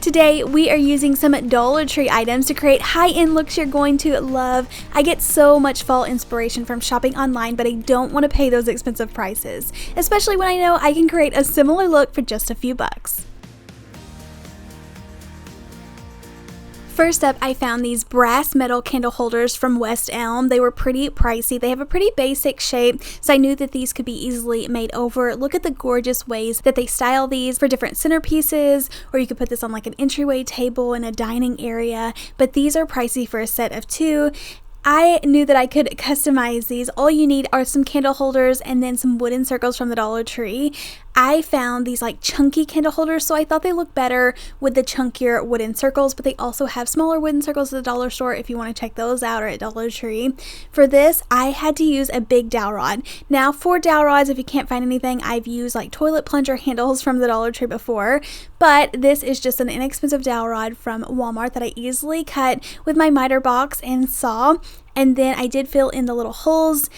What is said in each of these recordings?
Today we are using some Dollar Tree items to create high-end looks you're going to love. I get so much fall inspiration from shopping online, but I don't want to pay those expensive prices, especially when I know I can create a similar look for just a few bucks. First up, I found these brass metal candle holders from West Elm. They were pretty pricey. They have a pretty basic shape, so I knew that these could be easily made over. Look at the gorgeous ways that they style these for different centerpieces, or you could put this on like an entryway table in a dining area, but these are pricey for a set of two. I knew that I could customize these. All you need are some candle holders and then some wooden circles from the Dollar Tree. I found these like chunky candle holders, so I thought they looked better with the chunkier wooden circles, but they also have smaller wooden circles at the dollar store if you want to check those out, or at Dollar Tree. For this, I had to use a big dowel rod. Now for dowel rods, if you can't find anything, I've used like toilet plunger handles from the Dollar Tree before, but this is just an inexpensive dowel rod from Walmart that I easily cut with my miter box and saw. And then I did fill in the little holes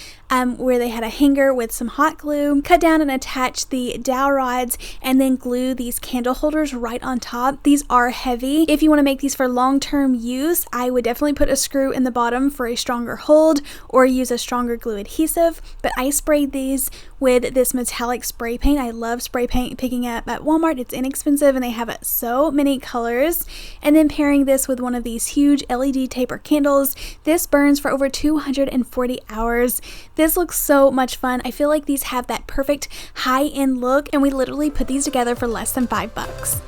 where they had a hanger with some hot glue, cut down and attach the dowel rods, and then glue these candle holders right on top. These are heavy. If you want to make these for long-term use, I would definitely put a screw in the bottom for a stronger hold, or use a stronger glue adhesive. But I sprayed these with this metallic spray paint. I love spray paint picking up at Walmart. It's inexpensive and they have so many colors. And then pairing this with one of these huge LED taper candles. This burns for over 240 hours. This looks so much fun. I feel like these have that perfect high-end look, and we literally put these together for less than $5.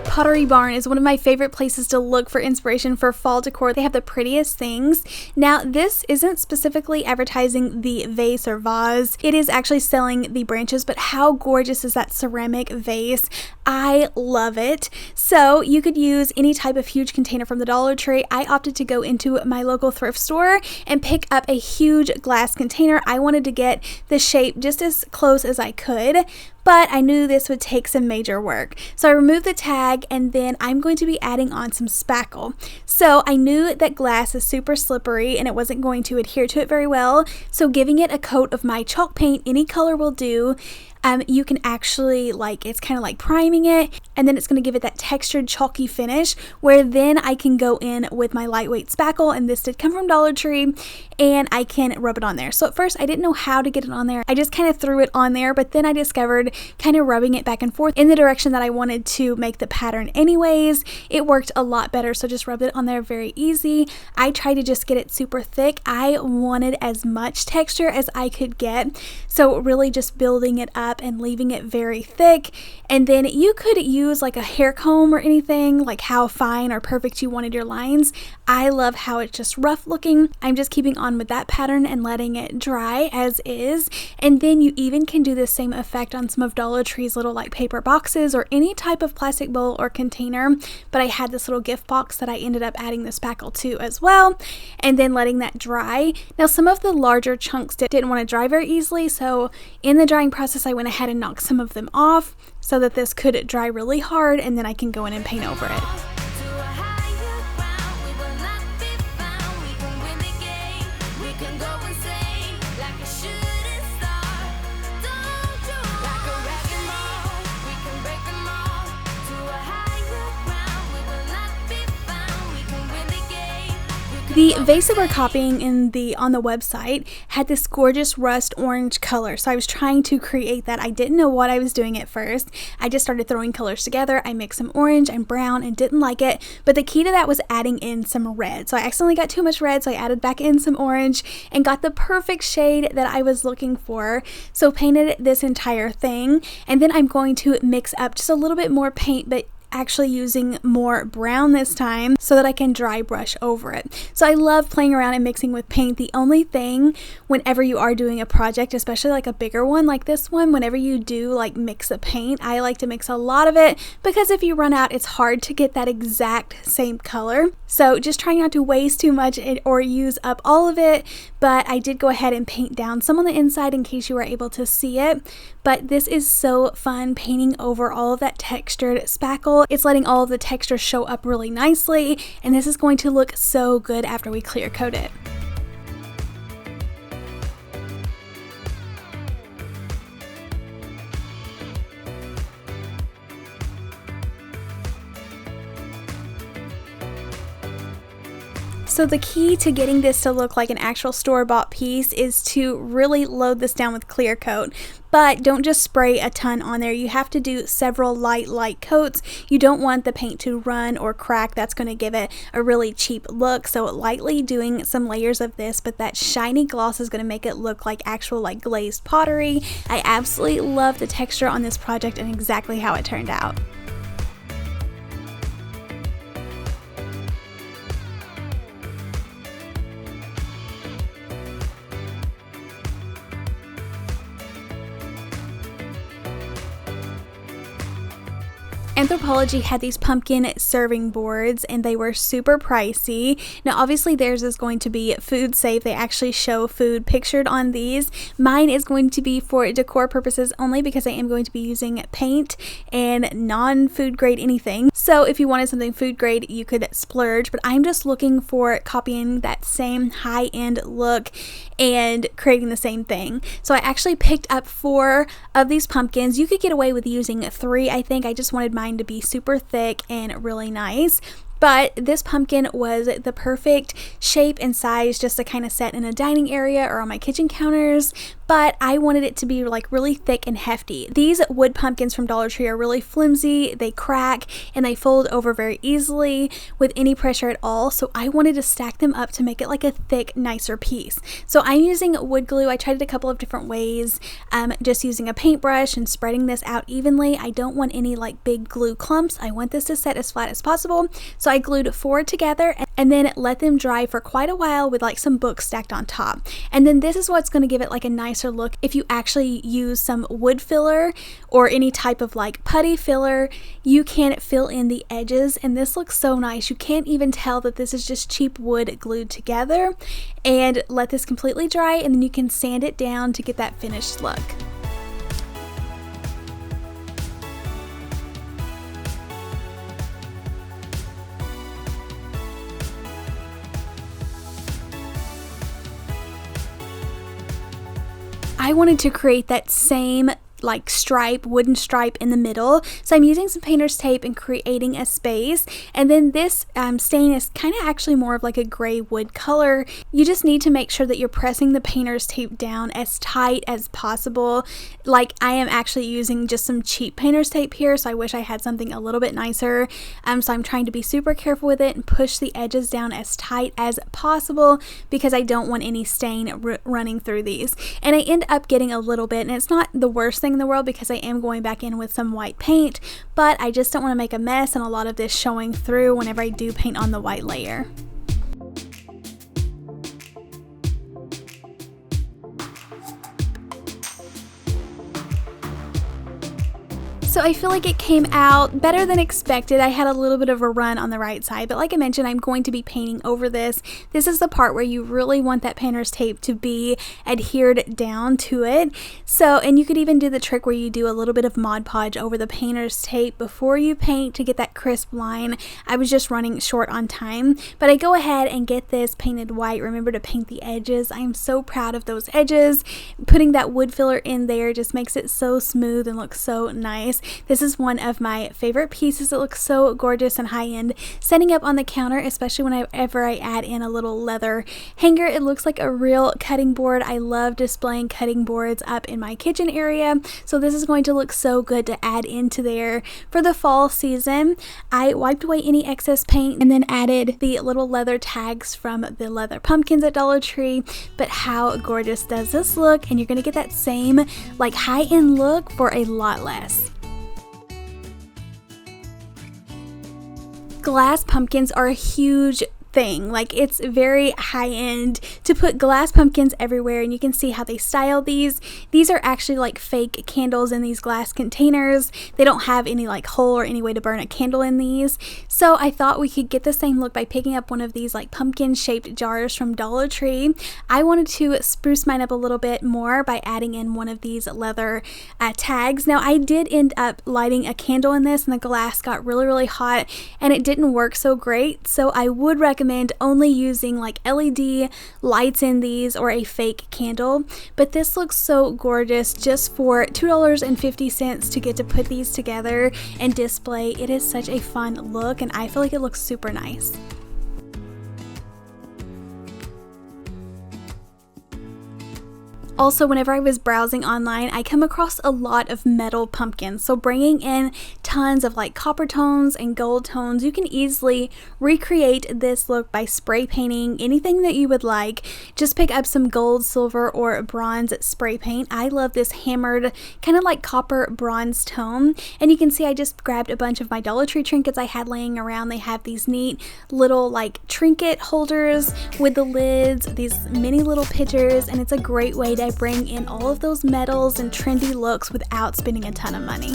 Pottery Barn is one of my favorite places to look for inspiration for fall decor. They have the prettiest things. Now, this isn't specifically advertising the vase or vase. It is actually selling the branches, but how gorgeous is that ceramic vase? I love it. So you could use any type of huge container from the Dollar Tree. I opted to go into my local thrift store and pick up a huge glass container. I wanted to get the shape just as close as I could, but I knew this would take some major work. So I removed the tag, and then I'm going to be adding on some spackle. So I knew that glass is super slippery and it wasn't going to adhere to it very well. So giving it a coat of my chalk paint, any color will do. You can actually it's kind of like priming it, and then it's going to give it that textured chalky finish, where then I can go in with my lightweight spackle, and this did come from Dollar Tree, and I can rub it on there. So at first I didn't know how to get it on there. I just kind of threw it on there, but then I discovered kind of rubbing it back and forth in the direction that I wanted to make the pattern anyways. It worked a lot better, so just rubbed it on there very easy. I tried to just get it super thick. I wanted as much texture as I could get, so really just building it up and leaving it very thick. And then you could use like a hair comb or anything, like how fine or perfect you wanted your lines. I love how it's just rough looking. I'm just keeping on with that pattern and letting it dry as is. And then you even can do the same effect on some of Dollar Tree's little like paper boxes or any type of plastic bowl or container. But I had this little gift box that I ended up adding the spackle to as well, and then letting that dry. Now some of the larger chunks didn't want to dry very easily, so in the drying process I went ahead and knocked some of them off so that this could dry really hard, and then I can go in and paint over it. The vase that we're copying on the website had this gorgeous rust orange color, so I was trying to create that. I didn't know what I was doing at first. I just started throwing colors together. I mixed some orange and brown and didn't like it, but the key to that was adding in some red. So I accidentally got too much red, so I added back in some orange and got the perfect shade that I was looking for. So painted this entire thing, and then I'm going to mix up just a little bit more paint, but actually using more brown this time so that I can dry brush over it. So I love playing around and mixing with paint. The only thing whenever you are doing a project, especially like a bigger one like this one, whenever you do like mix a paint, I like to mix a lot of it, because if you run out, it's hard to get that exact same color. So just trying not to waste too much or use up all of it, but I did go ahead and paint down some on the inside in case you were able to see it. But this is so fun, painting over all of that textured spackle beautiful. It's letting all of the texture show up really nicely, and this is going to look so good after we clear coat it. So the key to getting this to look like an actual store-bought piece is to really load this down with clear coat. But don't just spray a ton on there. You have to do several light coats. You don't want the paint to run or crack. That's going to give it a really cheap look. So lightly doing some layers of this, but that shiny gloss is going to make it look like actual like glazed pottery. I absolutely love the texture on this project and exactly how it turned out. Anthropologie had these pumpkin serving boards and they were super pricey. Now obviously theirs is going to be food safe. They actually show food pictured on these. Mine is going to be for decor purposes only because I am going to be using paint and non-food grade anything. So if you wanted something food grade, you could splurge, but I'm just looking for copying that same high-end look and creating the same thing. So I actually picked up 4 of these pumpkins. You could get away with using 3, I think. I just wanted mine to be super thick and really nice. But this pumpkin was the perfect shape and size just to kind of set in a dining area or on my kitchen counters. But I wanted it to be like really thick and hefty. These wood pumpkins from Dollar Tree are really flimsy, they crack, and they fold over very easily with any pressure at all. So I wanted to stack them up to make it like a thick, nicer piece. So I'm using wood glue. I tried it a couple of different ways, just using a paintbrush and spreading this out evenly. I don't want any like big glue clumps. I want this to set as flat as possible. So I glued 4 together and then let them dry for quite a while with like some books stacked on top. And then this is what's going to give it like a nicer look. If you actually use some wood filler or any type of like putty filler, you can fill in the edges and this looks so nice. You can't even tell that this is just cheap wood glued together. And let this completely dry and then you can sand it down to get that finished look. I wanted to create that same like stripe, wooden stripe in the middle. So I'm using some painter's tape and creating a space. And then this stain is kind of actually more of like a gray wood color. You just need to make sure that you're pressing the painter's tape down as tight as possible. Like I am actually using just some cheap painter's tape here, so I wish I had something a little bit nicer. So I'm trying to be super careful with it and push the edges down as tight as possible because I don't want any stain running through these. And I end up getting a little bit, and it's not the worst thing in the world because I am going back in with some white paint, but I just don't want to make a mess and a lot of this showing through whenever I do paint on the white layer. So I feel like it came out better than expected. I had a little bit of a run on the right side, but like I mentioned, I'm going to be painting over this. This is the part where you really want that painter's tape to be adhered down to it. So, and you could even do the trick where you do a little bit of Mod Podge over the painter's tape before you paint to get that crisp line. I was just running short on time, but I go ahead and get this painted white. Remember to paint the edges. I am so proud of those edges. Putting that wood filler in there just makes it so smooth and looks so nice. This is one of my favorite pieces. It looks so gorgeous and high-end. Setting up on the counter, especially whenever I add in a little leather hanger, it looks like a real cutting board. I love displaying cutting boards up in my kitchen area, so this is going to look so good to add into there for the fall season. I wiped away any excess paint and then added the little leather tags from the leather pumpkins at Dollar Tree. But how gorgeous does this look? And you're going to get that same like high-end look for a lot less. Glass pumpkins are a huge thing. Like, it's very high-end to put glass pumpkins everywhere, and you can see how they style these. These are actually like fake candles in these glass containers. They don't have any like hole or any way to burn a candle in these. So I thought we could get the same look by picking up one of these like pumpkin shaped jars from Dollar Tree. I wanted to spruce mine up a little bit more by adding in one of these leather tags. Now, I did end up lighting a candle in this, and the glass got really hot, and it didn't work so great. So I would recommend only using like LED lights in these or a fake candle. But this looks so gorgeous just for $2.50 to get to put these together and display. It is such a fun look, and I feel like it looks super nice. Also, whenever I was browsing online, I come across a lot of metal pumpkins. So bringing in tons of like copper tones and gold tones, you can easily recreate this look by spray painting anything that you would like. Just pick up some gold, silver, or bronze spray paint. I love this hammered kind of like copper bronze tone. And you can see I just grabbed a bunch of my Dollar Tree trinkets I had laying around. They have these neat little like trinket holders with the lids, these mini little pitchers, and it's a great way to bring in all of those metals and trendy looks without spending a ton of money.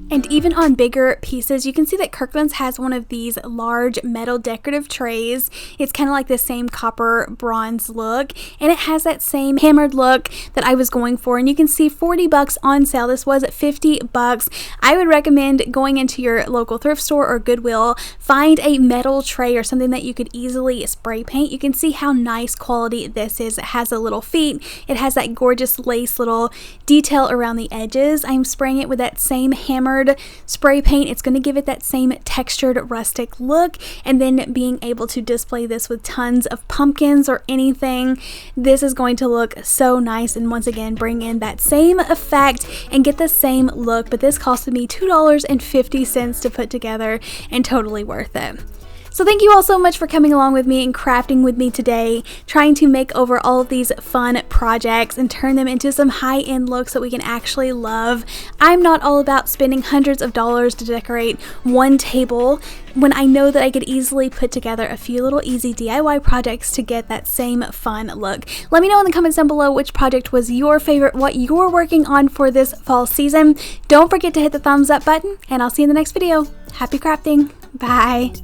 And even on bigger pieces, you can see that Kirkland's has one of these large metal decorative trays. It's kind of like the same copper bronze look, and it has that same hammered look that I was going for. And you can see $40 on sale. This was at $50. I would recommend going into your local thrift store or Goodwill, find a metal tray or something that you could easily spray paint. You can see how nice quality this is. It has a little feet. It has that gorgeous lace little detail around the edges. I'm spraying it with that same hammered spray paint. It's going to give it that same textured rustic look, and then being able to display this with tons of pumpkins or anything, this is going to look so nice, and once again bring in that same effect and get the same look. But this costed me $2.50 to put together, and totally worth it. So thank you all so much for coming along with me and crafting with me today, trying to make over all of these fun projects and turn them into some high-end looks that we can actually love. I'm not all about spending hundreds of dollars to decorate one table when I know that I could easily put together a few little easy DIY projects to get that same fun look. Let me know in the comments down below which project was your favorite, what you're working on for this fall season. Don't forget to hit the thumbs up button, and I'll see you in the next video. Happy crafting. Bye.